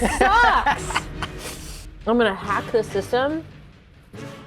sucks! I'm gonna hack the system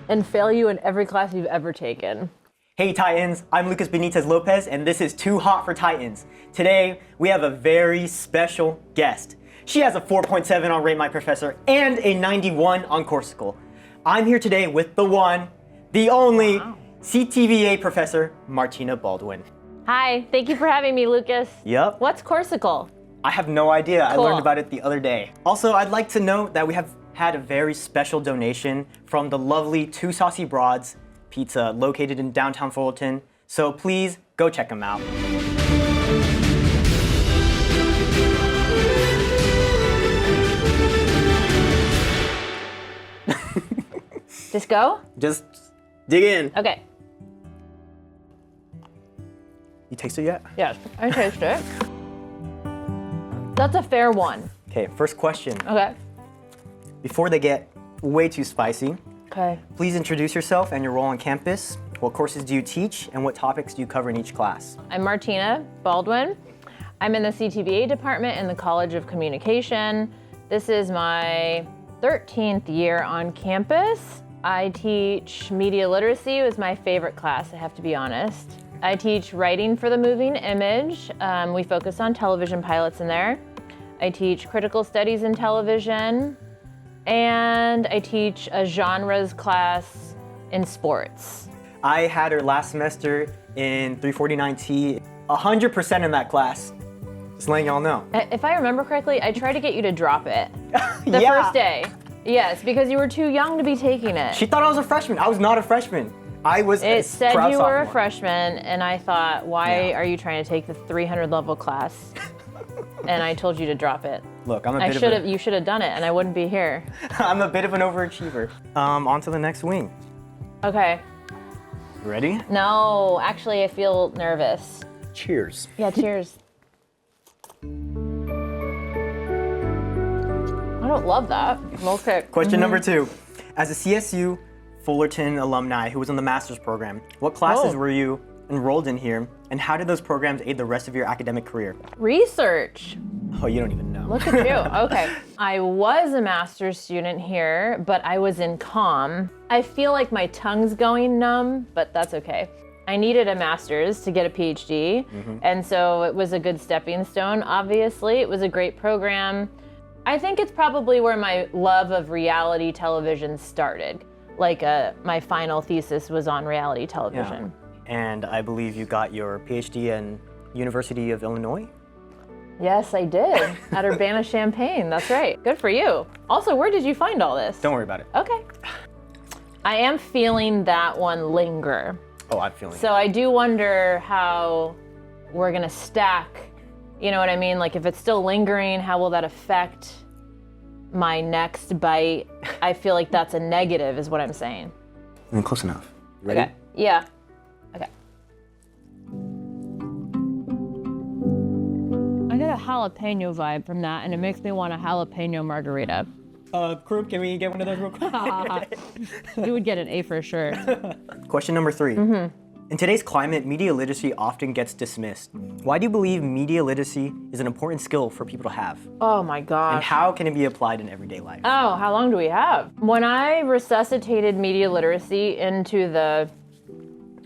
and fail you in every class you've ever taken. Hey Titans, I'm Lucas Benitez Lopez, and this is Too Hot for Titans. Today, we have a very special guest. She has a 4.7 on Rate My Professor and a 91 on Corsical. I'm here today with the one, the only CTVA professor, Martina Baldwin. Hi, thank you for having me, Lucas. Yep. What's Corsical? I have no idea. Cool. I learned about it the other day. Also, I'd like to note that we have had a very special donation from the lovely Two Saucy Broads Pizza located in downtown Fullerton. So please go check them out. Just go? Just dig in. Okay. You taste it yet? Yes, I taste it. That's a fair one. Okay, first question. Okay. Before they get way too spicy, Okay. please introduce yourself and your role on campus. What courses do you teach and what topics do you cover in each class? I'm Martina Baldwin. I'm in the CTVA department in the College of Communication. This is my 13th year on campus. I teach media literacy. It was my favorite class, I have to be honest. I teach writing for the moving image. We focus on television pilots in there. I teach critical studies in television, and I teach a genres class in sports. I had her last semester in 349T, 100% in that class. Just letting y'all know. If I remember correctly, I tried to get you to drop it the Yeah. first day. Yes, because you were too young to be taking it. She thought I was a freshman. I was not a freshman. I was a It said proud you were a sophomore. freshman, and I thought, why Yeah. are you trying to take the 300 level class? And I told you to drop it. Look, You should have done it, and I wouldn't be here. I'm a bit of an overachiever. On to the next wing. Okay. You ready? No, actually, I feel nervous. Cheers. Yeah, cheers. I don't love that. Okay. Question number 2. As a CSU Fullerton alumni who was in the master's program, what classes Oh. were you enrolled in here, and how did those programs aid the rest of your academic career? Research. Oh, you don't even know. Look at you. Okay. I was a master's student here, but I was in comm. I feel like my tongue's going numb, but that's okay. I needed a master's to get a PhD, and so it was a good stepping stone, obviously. It was a great program. I think it's probably where my love of reality television started. Like my final thesis was on reality television. And I believe you got your PhD in University of Illinois? Yes, I did, at Urbana-Champaign, that's right. Good for you. Also, where did you find all this? Don't worry about it. Okay. I am feeling that one linger. Oh, I'm feeling So I do wonder how we're gonna stack, you know what I mean? Like if it's still lingering, how will that affect my next bite? I feel like that's a negative is what I'm saying. Close enough. You ready? Okay, yeah, okay. I get a jalapeno vibe from that and it makes me want a jalapeno margarita. Crew, can we get one of those real quick? You would get an A for sure. Question number 3. In today's climate, media literacy often gets dismissed. Why do you believe media literacy is an important skill for people to have? Oh my gosh. And how can it be applied in everyday life? Oh, how long do we have? When I resuscitated media literacy into the,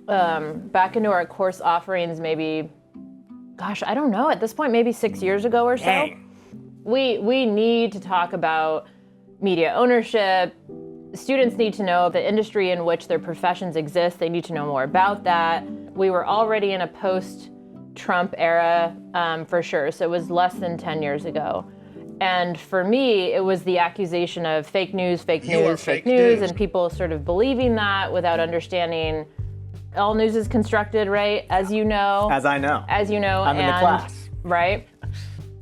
back into our course offerings maybe, gosh, I don't know, at this point, maybe 6 years ago or so. Dang. We need to talk about media ownership. Students need to know the industry in which their professions exist. They need to know more about that. We were already in a post-Trump era for sure, so it was less than 10 years ago. And for me, it was the accusation of fake news, and people sort of believing that without understanding all news is constructed, right? As you know. As I know. As you know. I'm in the class. Right?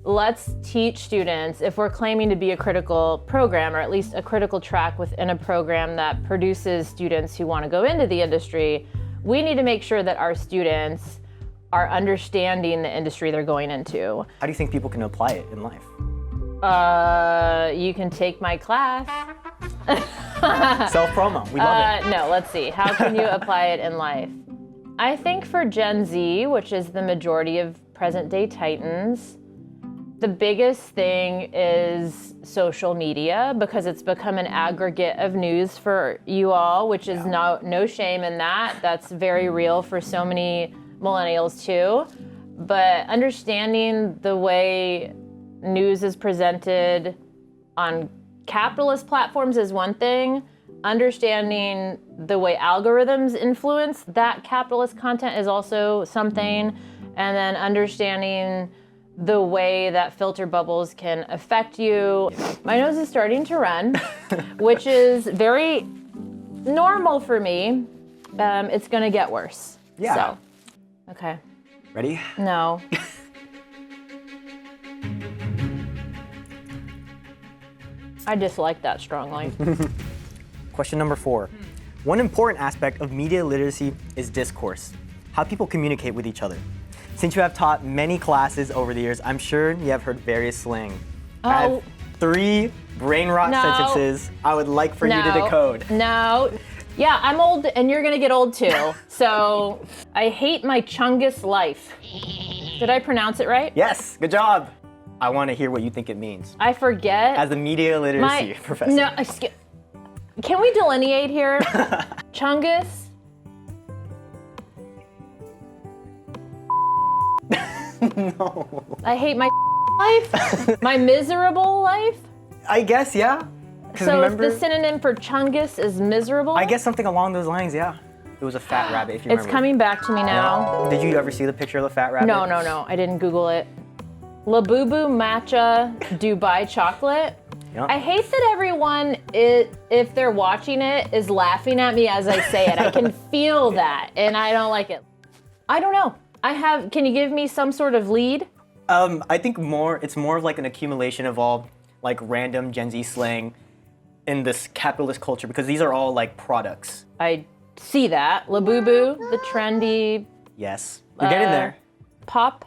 Let's teach students, if we're claiming to be a critical program, or at least a critical track within a program that produces students who want to go into the industry, we need to make sure that our students are understanding the industry they're going into. How do you think people can apply it in life? You can take my class. Self-promo, we love it. No, let's see. How can you apply it in life? I think for Gen Z, which is the majority of present day Titans, The biggest thing is social media, because it's become an aggregate of news for you all, which is no shame in that. That's very real for so many millennials too. But understanding the way news is presented on capitalist platforms is one thing. Understanding the way algorithms influence that capitalist content is also something. And then understanding the way that filter bubbles can affect you. My nose is starting to run, which is very normal for me. It's gonna get worse. Yeah. So, okay. Ready? No. I dislike that strongly. Question number 4. One important aspect of media literacy is discourse, how people communicate with each other. Since you have taught many classes over the years, I'm sure you have heard various slang. I have 3 brain rot sentences I would like for you to decode. No. Yeah, I'm old and you're gonna get old too. So, I hate my Chungus life. Did I pronounce it right? Yes, good job. I want to hear what you think it means. I forget. As a media literacy professor. No, can we delineate here? Chungus? No. I hate my life? My miserable life? I guess, yeah. So remember, the synonym for Chungus is miserable? I guess something along those lines, yeah. It was a fat rabbit, if you remember. It's coming back to me now. Yeah. Did you ever see the picture of the fat rabbit? No. I didn't Google it. Labubu Matcha Dubai Chocolate. Yep. I hate that everyone, if they're watching it, is laughing at me as I say it. I can feel that, and I don't like it. I don't know. Can you give me some sort of lead? I think it's more of like an accumulation of all like random Gen Z slang in this capitalist culture, because these are all like products. I see that. Labubu, the trendy. Yes, you're getting there. Pop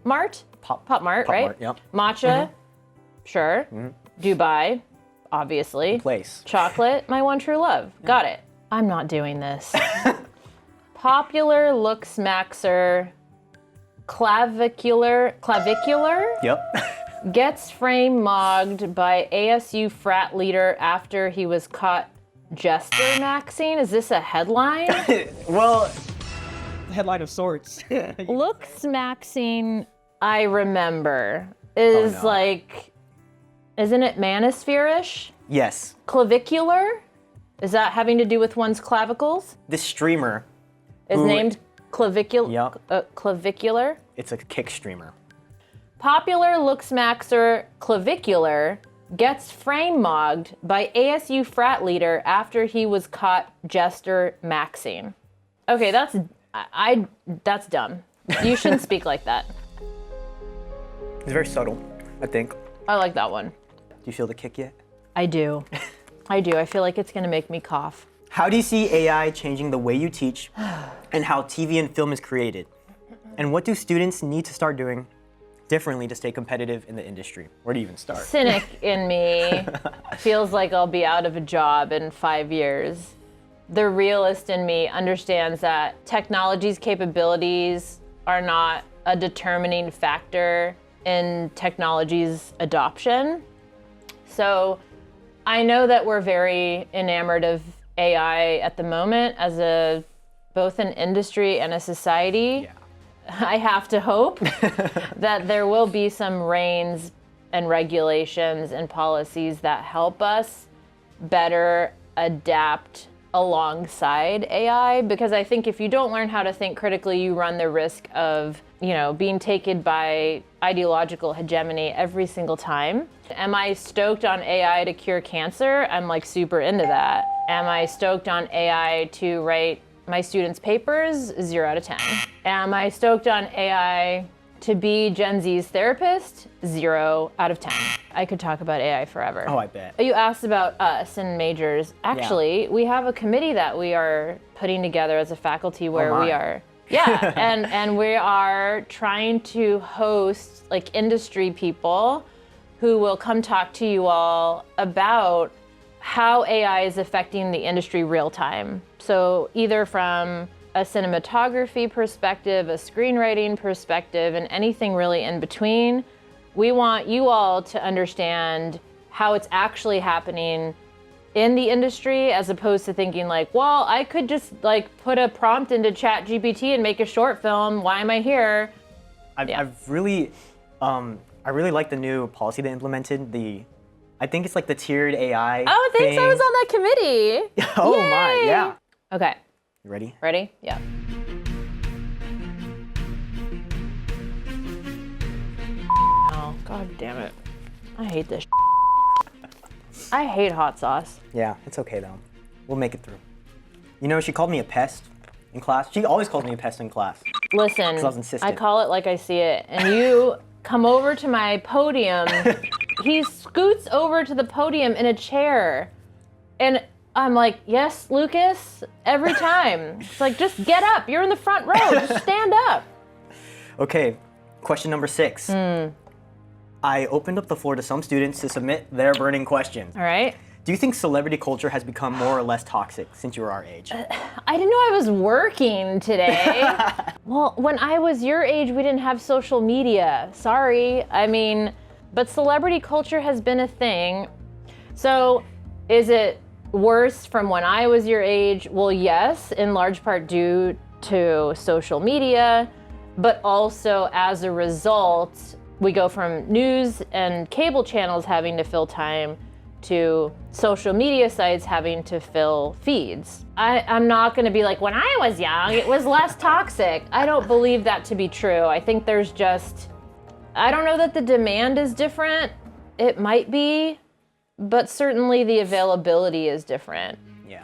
Mart? Pop Mart, right? Mart, yep. Matcha, sure. Dubai, obviously. Place. Chocolate, my one true love. Got it. I'm not doing this. Popular looks maxer, clavicular, Yep. gets frame mogged by ASU frat leader after he was caught jester maxing. Is this a headline? Well, headline of sorts. Looks maxing, I remember, is like, isn't it manosphere-ish? Yes. Clavicular? Is that having to do with one's clavicles? This streamer Is named clavicular. Yep. Clavicular. It's a kick streamer. Popular looks maxer clavicular gets frame mogged by ASU frat leader after he was caught jester maxing. Okay, that's dumb. You shouldn't speak like that. It's very subtle, I think. I like that one. Do you feel the kick yet? I do. I feel like it's gonna make me cough. How do you see AI changing the way you teach and how TV and film is created? And what do students need to start doing differently to stay competitive in the industry? Where do you even start? Cynic in me feels like I'll be out of a job in 5 years. The realist in me understands that technology's capabilities are not a determining factor in technology's adoption. So I know that we're very enamored of AI at the moment as both an industry and a society. Yeah. I have to hope that there will be some reins and regulations and policies that help us better adapt alongside AI, because I think if you don't learn how to think critically, you run the risk of, being taken by ideological hegemony every single time. Am I stoked on AI to cure cancer? I'm like super into that. Am I stoked on AI to write my students' papers? 0 out of 10. Am I stoked on AI to be Gen Z's therapist? 0 out of 10. I could talk about AI forever. Oh, I bet. You asked about us and majors. Actually, we have a committee that we are putting together as a faculty where we are, and we are trying to host like industry people who will come talk to you all about how AI is affecting the industry real time. So either from a cinematography perspective, a screenwriting perspective, and anything really in between. We want you all to understand how it's actually happening in the industry, as opposed to thinking like, well, I could just like put a prompt into ChatGPT and make a short film. Why am I here? I really like the new policy they implemented. I think it's like the tiered AI. Oh, thanks. thing. I was on that committee. Oh Yay! my, yeah. Okay. You ready? Ready? Yeah. Oh, god damn it. I hate this. I hate hot sauce. Yeah, it's okay though. We'll make it through. You know, she called me a pest in class. She always calls me a pest in class. Listen, I was insistent. I call it like I see it, and you come over to my podium. He scoots over to the podium in a chair, and I'm like, yes, Lucas, every time. It's like, just get up. You're in the front row. Just stand up. Okay, question number 6. I opened up the floor to some students to submit their burning questions. All right. Do you think celebrity culture has become more or less toxic since you were our age? I didn't know I was working today. Well, when I was your age, we didn't have social media. Sorry. I mean, but celebrity culture has been a thing. So is it worse from when I was your age? Well, yes, in large part due to social media, but also as a result, we go from news and cable channels having to fill time to social media sites having to fill feeds. I'm not gonna be like, when I was young, it was less toxic. I don't believe that to be true. I think there's just, I don't know that the demand is different. It might be, but certainly the availability is different. Yeah.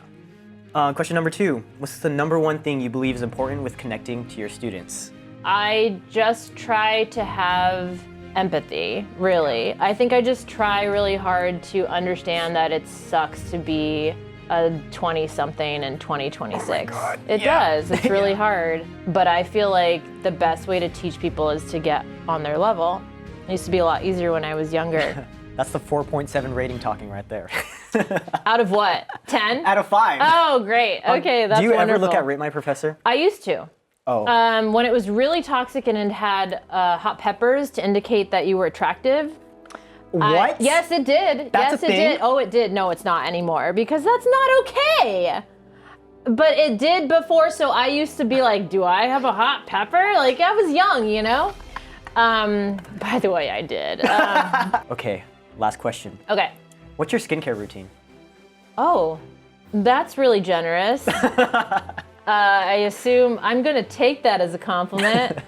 Question number 2. What's the number one thing you believe is important with connecting to your students? I just try to have empathy, really. I think I just try really hard to understand that it sucks to be a 20-something in 2026. It does. It's really hard. But I feel like the best way to teach people is to get on their level. It used to be a lot easier when I was younger. That's the 4.7 rating talking right there. Out of what? 10? Out of 5. Oh, great. Okay, that's wonderful. Do you ever look at Rate My Professor? I used to. Oh. When it was really toxic and it had hot peppers to indicate that you were attractive. What? Yes, it did. That's yes, a it thing? did. Oh, it did. No, it's not anymore because that's not okay. But it did before, so I used to be like, do I have a hot pepper? Like, I was young, you know? By the way, I did. Okay, last question. Okay. What's your skincare routine? Oh, that's really generous. I assume I'm gonna take that as a compliment.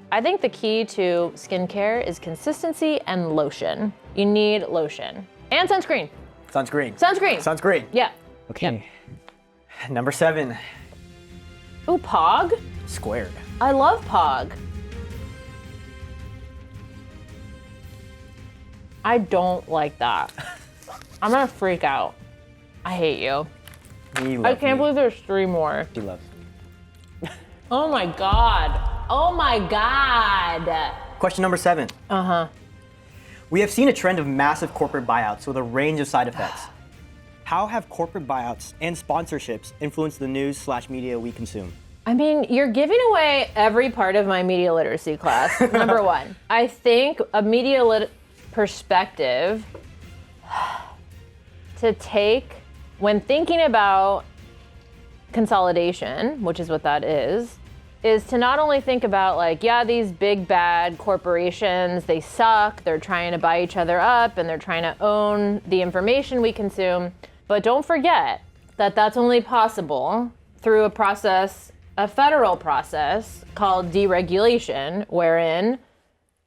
I think the key to skincare is consistency and lotion. You need lotion. And sunscreen. Sunscreen. Sunscreen. Sunscreen. Yeah. Okay. Number 7. Ooh, Pog? Squared. I love Pog. I don't like that. I'm gonna freak out. I hate you. I can't believe there's 3 more. He loves me. Oh my God. Oh my God. Question number 7. We have seen a trend of massive corporate buyouts with a range of side effects. How have corporate buyouts and sponsorships influenced the news/media we consume? I mean, you're giving away every part of my media literacy class, number 1. I think a media perspective to take when thinking about consolidation, which is what that is to not only think about like, yeah, these big bad corporations, they suck, they're trying to buy each other up and they're trying to own the information we consume, but don't forget that that's only possible through a federal process called deregulation, wherein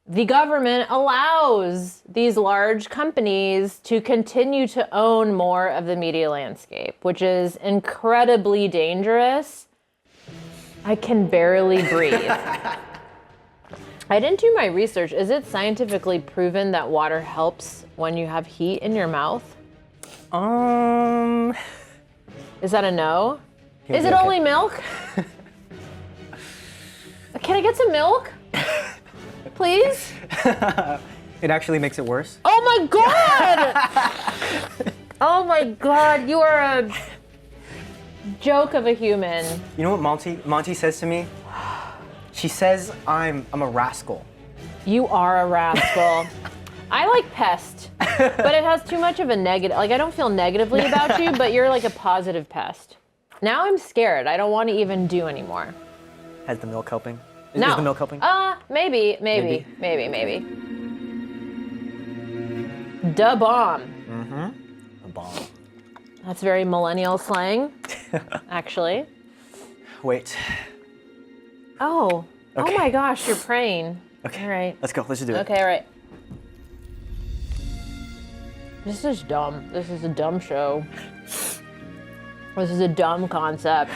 the government allows these large companies to continue to own more of the media landscape, which is incredibly dangerous. I can barely breathe. I didn't do my research. Is it scientifically proven that water helps when you have heat in your mouth? Is that a no? Is it only milk? Can I get some milk? Please? It actually makes it worse. Oh my God! Oh my God, you are a joke of a human. You know what Monty says to me? She says I'm a rascal. You are a rascal. I like pest, but it has too much of a negative, like I don't feel negatively about you, but you're like a positive pest. Now I'm scared. I don't want to even do anymore. Has the milk helping? No. Is the milk helping? Maybe. Da bomb. A bomb. That's very millennial slang, actually. Wait. Oh. Okay. Oh my gosh, you're praying. Okay. All right. Let's go. Let's just do it. Okay, all right. This is dumb. This is a dumb show. This is a dumb concept.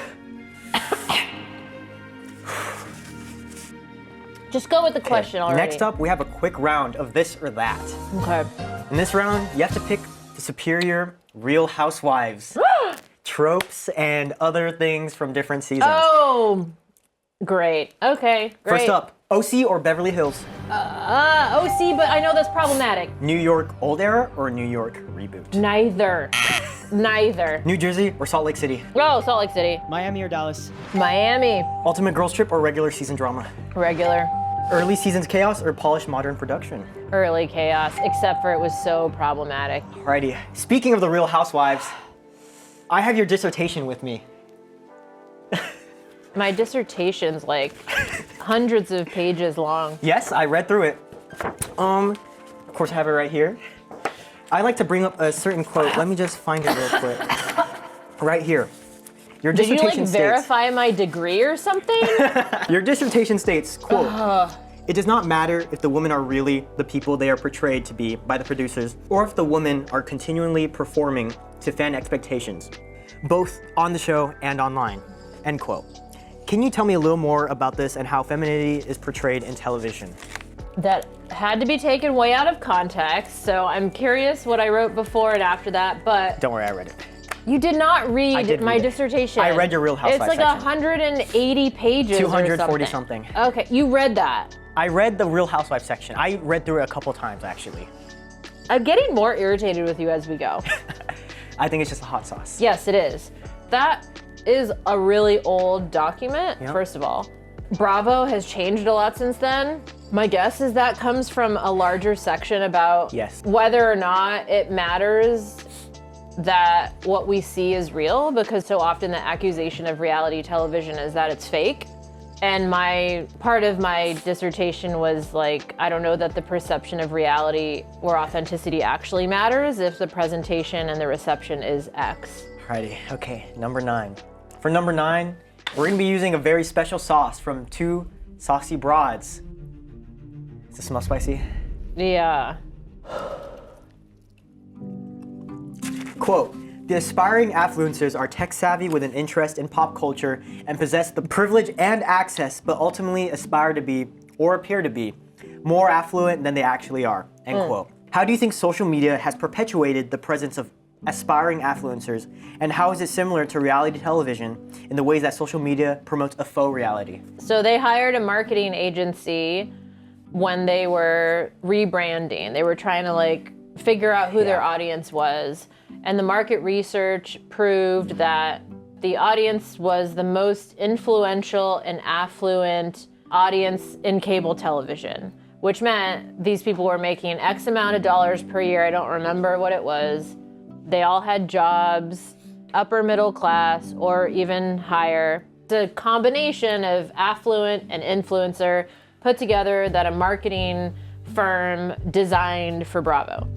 Just go with the question already. Next up, we have a quick round of this or that. Okay. In this round, you have to pick the superior Real Housewives tropes and other things from different seasons. Oh, great. Okay, great. First up, OC or Beverly Hills? OC, but I know that's problematic. New York old era or New York reboot? Neither. Neither. New Jersey or Salt Lake City? Oh, Salt Lake City. Miami or Dallas? Miami. Ultimate girls trip or regular season drama? Regular. Early seasons chaos or polished modern production? Early chaos, except for it was so problematic. Alrighty, speaking of the Real Housewives, I have your dissertation with me. My dissertation's like hundreds of pages long. Yes, I read through it. Of course I have it right here. I like to bring up a certain quote. Let me just find it real quick. Right here. Your Did you dissertation like states, verify my degree or something? your dissertation states, quote, it does not matter if the women are really the people they are portrayed to be by the producers, or if the women are continually performing to fan expectations, both on the show and online, end quote. Can you tell me a little more about this and how femininity is portrayed in television? That had to be taken way out of context, so I'm curious what I wrote before and after that, but Don't worry, I read it. you did not read I did my read it. dissertation. I read your Real Housewives It's like section. 180 pages 240 or something. Okay, you read that. I read the Real Housewives section. I read through it a couple times, actually. I'm getting more irritated with you as we go. I think it's just a hot sauce. Yes, it is. That is a really old document, Yep. first of all. Bravo has changed a lot since then. My guess is that comes from a larger section about Yes. whether or not it matters that what we see is real, because so often the accusation of reality television is that it's fake. And my part of my dissertation was like, I don't know that the perception of reality or authenticity actually matters if the presentation and the reception is X. Alrighty, okay, number 9. For number 9, we're gonna be using a very special sauce from two saucy broads. Does it smell spicy? Yeah. Quote, the aspiring affluencers are tech savvy with an interest in pop culture and possess the privilege and access, but ultimately aspire to be, or appear to be, more affluent than they actually are, end quote. How do you think social media has perpetuated the presence of aspiring affluencers, and how is it similar to reality television in the ways that social media promotes a faux reality? So they hired a marketing agency when they were rebranding. They were trying to like figure out who their audience was. And the market research proved that the audience was the most influential and affluent audience in cable television, which meant these people were making X amount of dollars per year. I don't remember what it was. They all had jobs, upper middle class, or even higher. It's a combination of affluent and influencer put together that a marketing firm designed for Bravo.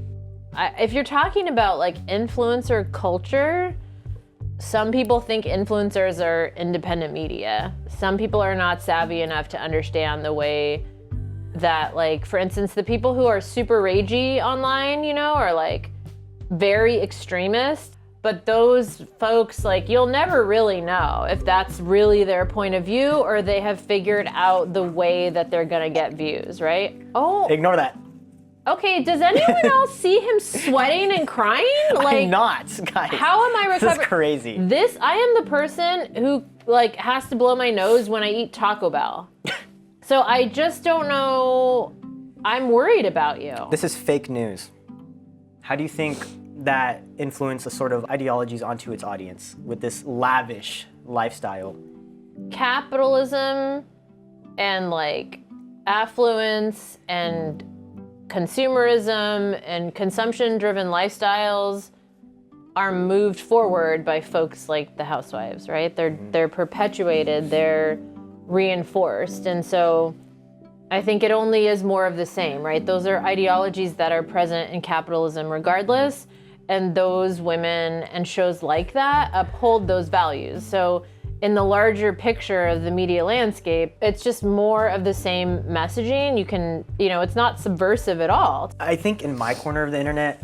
If you're talking about like influencer culture, some people think influencers are independent media. Some people are not savvy enough to understand the way that, like, for instance, the people who are super ragey online, you know, are like very extremist. But those folks, like, you'll never really know if that's really their point of view or they have figured out the way that they're gonna get views, right? Oh, Ignore that. okay, does anyone else see him sweating and crying? Like, I'm not, guys. how am I recovering? This is crazy. I am the person who like has to blow my nose when I eat Taco Bell. So I just don't know. I'm worried about you. This is fake news. How do you think that influence a sort of ideologies onto its audience with this lavish lifestyle? Capitalism and like affluence and consumerism and consumption-driven lifestyles are moved forward by folks like the housewives, right? They're perpetuated, they're reinforced. And so I think it only is more of the same, right? Those are ideologies that are present in capitalism regardless. And those women and shows like that uphold those values. So in the larger picture of the media landscape, it's just more of the same messaging. You can, it's not subversive at all. I think in my corner of the internet,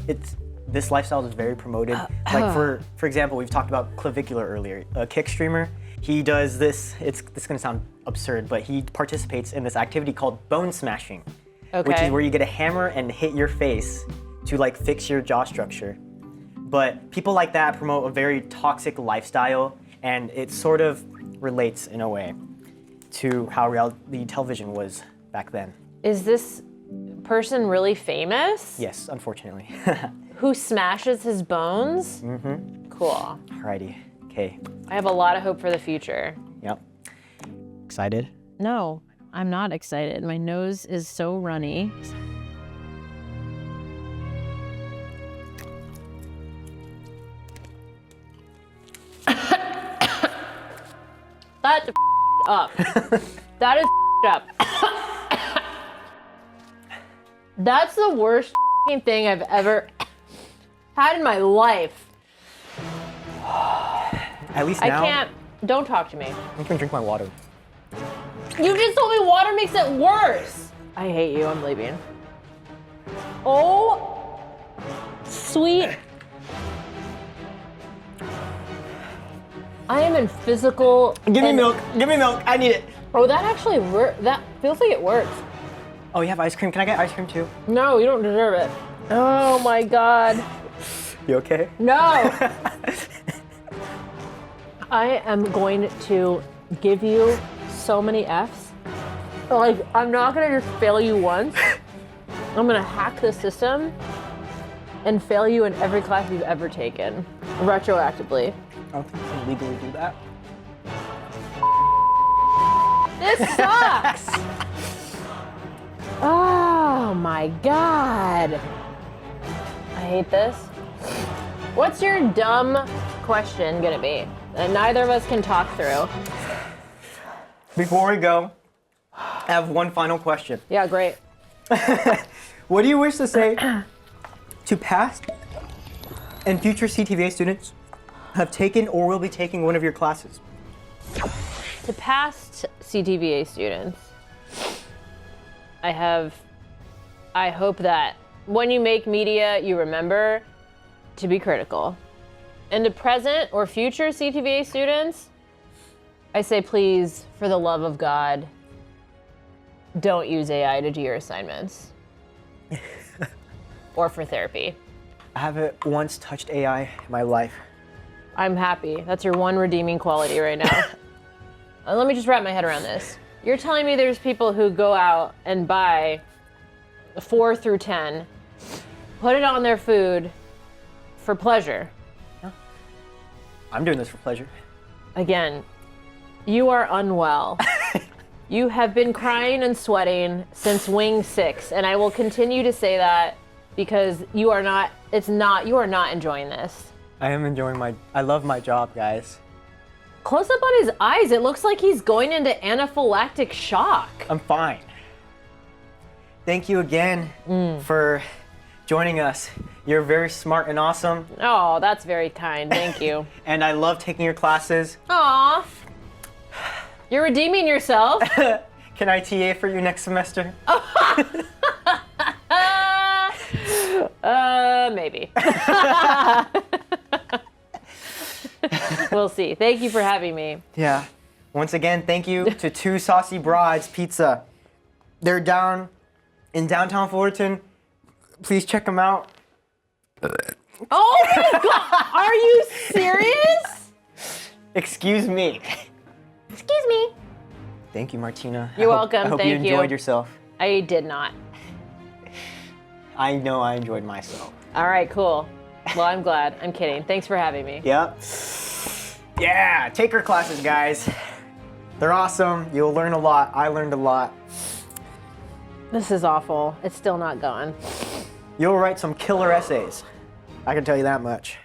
this lifestyle is very promoted. Like for example, we've talked about Clavicular earlier, a kick streamer. He does this, this is gonna sound absurd, but he participates in this activity called bone smashing, which is where you get a hammer and hit your face to like fix your jaw structure. But people like that promote a very toxic lifestyle, and it sort of relates in a way to how reality television was back then. Is this person really famous? Yes, unfortunately. Who smashes his bones? Mm-hmm. Cool. Alrighty, okay. I have a lot of hope for the future. Yep. Excited? No, I'm not excited. My nose is so runny. That's up. That is up. That's the worst thing I've ever had in my life. At least now. I can't. Don't talk to me. I can drink my water. You just told me water makes it worse. I hate you. I'm leaving. Oh, sweet. I am in physical. Give me milk. Give me milk. I need it. Oh, that actually works. That feels like it works. Oh, you have ice cream. Can I get ice cream too? No, you don't deserve it. Oh my God. You okay? No. I am going to give you so many Fs. Like, I'm not gonna just fail you once. I'm gonna hack the system and fail you in every class you've ever taken, retroactively. I don't think you can legally do that. This sucks! Oh my God. I hate this. What's your dumb question gonna be that neither of us can talk through? Before we go, I have one final question. Yeah, great. What do you wish to say to past and future CTVA students who have taken or will be taking one of your classes? To past CTVA students, I hope that when you make media, you remember to be critical. And to present or future CTVA students, I say please, for the love of God, don't use AI to do your assignments. Or for therapy. I haven't once touched AI in my life. I'm happy. That's your one redeeming quality right now. Let me just wrap my head around this. You're telling me there's people who go out and buy 4 through 10, put it on their food for pleasure. I'm doing this for pleasure. Again, you are unwell. You have been crying and sweating since Wing 6, and I will continue to say that because you are not enjoying this. I am enjoying I love my job, guys. Close up on his eyes, it looks like he's going into anaphylactic shock. I'm fine. Thank you again for joining us. You're very smart and awesome. Oh, that's very kind, thank you. And I love taking your classes. Aw, you're redeeming yourself. Can I TA for you next semester? Maybe. We'll see. Thank you for having me. Yeah. Once again, thank you to Two Saucy Broads Pizza. They're down in downtown Fullerton. Please check them out. Oh my God! Are you serious? Excuse me. Excuse me. Thank you, Martina. You're welcome. I hope Thank you enjoyed yourself. I did not. I know I enjoyed myself. All right, cool. Well, I'm glad. I'm kidding. Thanks for having me. Yep. Yeah, take her classes, guys. They're awesome. You'll learn a lot. I learned a lot. This is awful. It's still not going. You'll write some killer essays. I can tell you that much.